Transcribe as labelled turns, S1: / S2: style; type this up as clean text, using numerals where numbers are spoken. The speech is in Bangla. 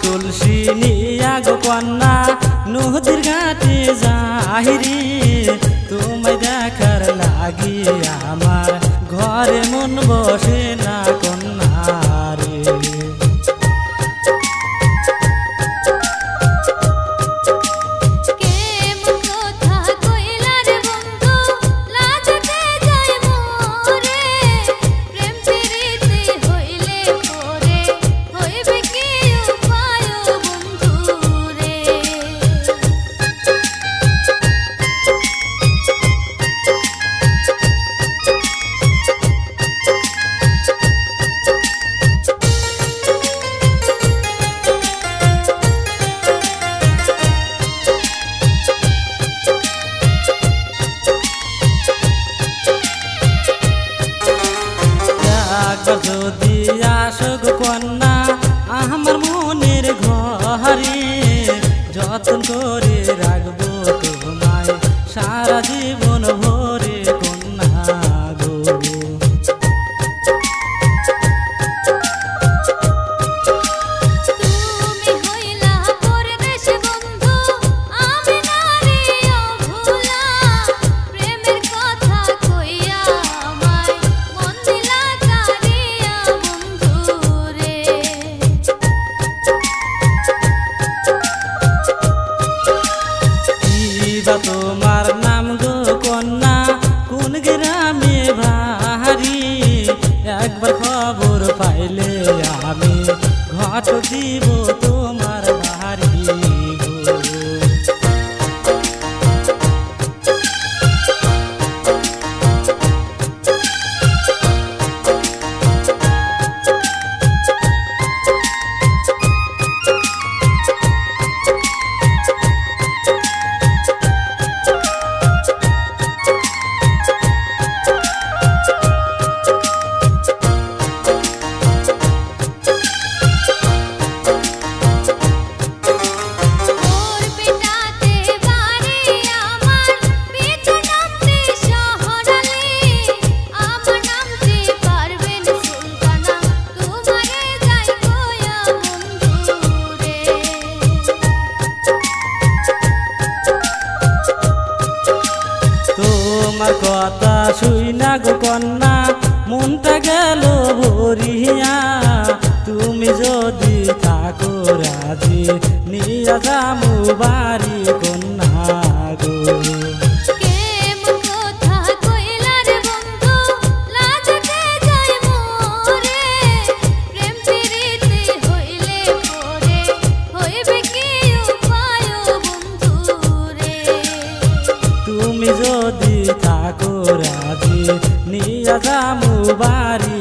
S1: তুলসী নিয়া গো কন্যা নদীর ঘাটে যাহিরি তোমায় দেখার লাগি আমার ঘরে মন বসে না কন্যা রে। যদি আসো গো কন্যা আমার মনের ঘরে যত্ন করে রাখবো তোমায় সারা জীবন ভরে কন্যা গো। তোমার নাম গো কন্যা কোন গ্রামে ভারি একবার খবর পাইলে আমি ঘট দিব তোমার বাড়ি গো। তোমার কথা শুই না গো কন্যা মনটা গেল ভরিয়া তুমি যদি থাকো রাজি নিয়া যামু বাড়ি কন্যা গো। তুমি যদি থাকো রাজি নিয়া যামু বাড়ি